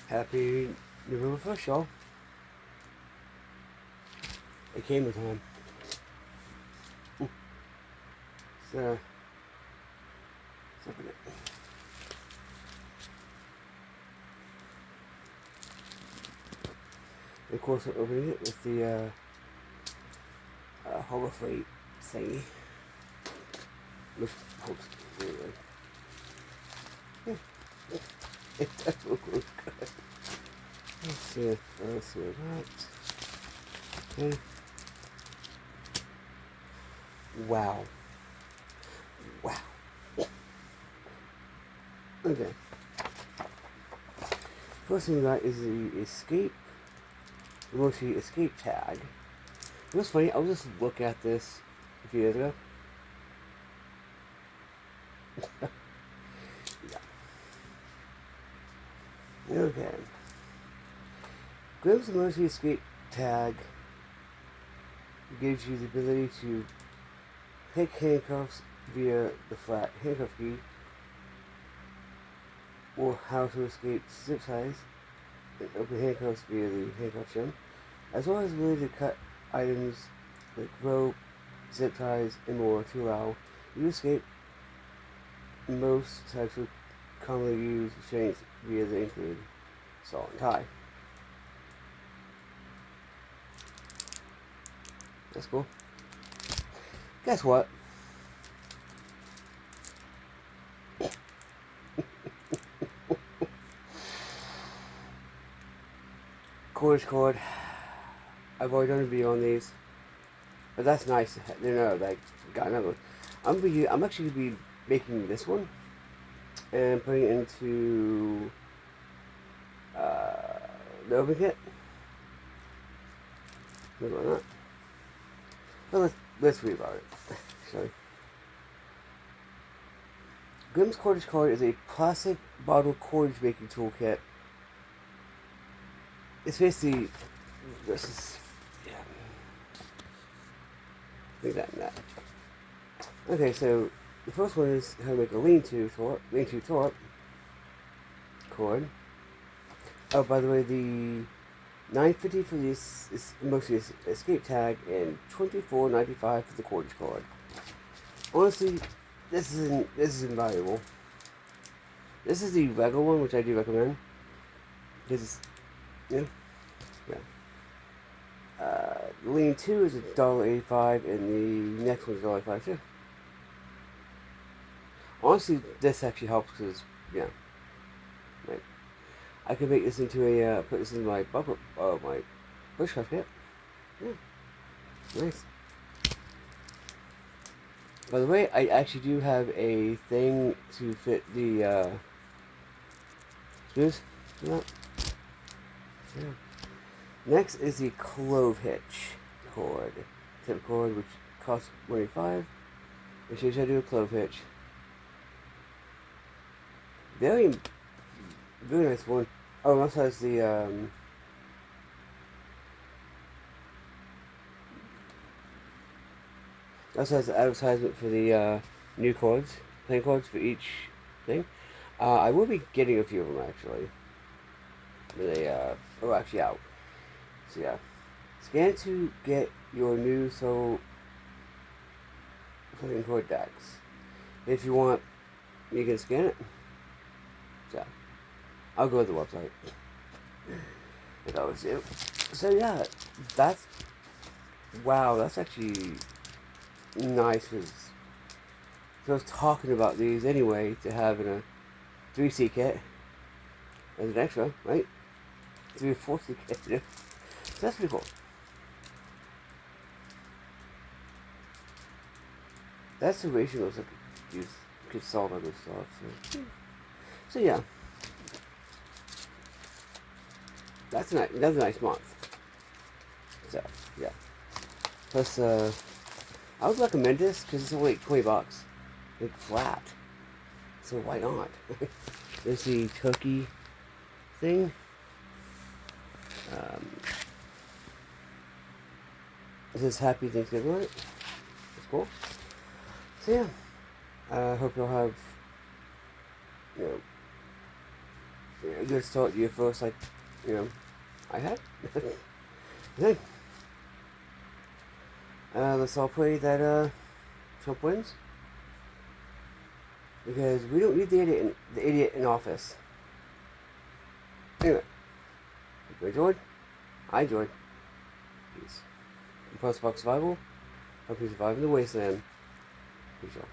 Happy November 1st, y'all. It came with time. So, let's open it. And of course, I'm opening it with the Harbor Freight thingy. Which hopes really good. It does look really good. Let's see if that. Okay. Wow. Wow. Okay. First thing we got is the escape. Mostly escape tag. It was funny, I was just looking at this a few years ago. Yeah. Okay. Grimm's Emergency Escape tag gives you the ability to pick handcuffs via the flat handcuff key, or how to escape zip ties and open handcuffs via the handcuff gem, as well as the ability to cut items like rope, zip ties, and more to allow you to escape most types of commonly used restraints via the include saw and tie. That's cool. Guess what? Cordage cord. I've already done a video on these, but that's nice. You know, like got another one. I'm actually gonna be making this one and putting it into the open kit. Maybe not. But let's read about it. Sorry. Grimm's Cordage Card is a plastic bottle cordage making toolkit. It's basically this is that and that. Okay, so the first one is how to make a lean-to Torp cord. Oh, by the way, the $9.50 for this is mostly escape tag and $24.95 for the cordage card. Honestly, this is invaluable. This is the regular one, which I do recommend. This is, yeah. The Lean 2 is $1.85 and the next one is $1.85 too. Honestly, this actually helps because, yeah. Right. I could make this into a, put this in my my bushcraft kit. Yeah. Nice. By the way, I actually do have a thing to fit the, screws. Yeah. Next is the clove hitch cord. Tip cord, which costs $1.85. Which is how to do a clove hitch. Very nice one. Oh, it also has the also has the advertisement for the new cords, plain cords for each thing. I will be getting a few of them actually. They are actually out. So yeah, scan to get your new plain cord decks. If you want, you can scan it. So I'll go to the website. Like I always do. So yeah, wow, that's actually nice. Cause I was talking about these anyway to have in a 3C kit as an extra, right? 3 or 4C kit. So that's pretty cool. That's the ratio looks like you could solve other stuff. So yeah. That's a nice month. So yeah. Plus, I would recommend this because it's only like $20, like flat. So why not? There's the turkey thing. It says Happy Thanksgiving on it. That's cool. So yeah, I hope you'll have, a good start to your first, like, I had. Then, let's all pray that Trump wins, because we don't need the idiot in office. Anyway, if you enjoyed, I enjoyed. Peace. Post-Fox Survival. Hope you survive in the wasteland. Peace out.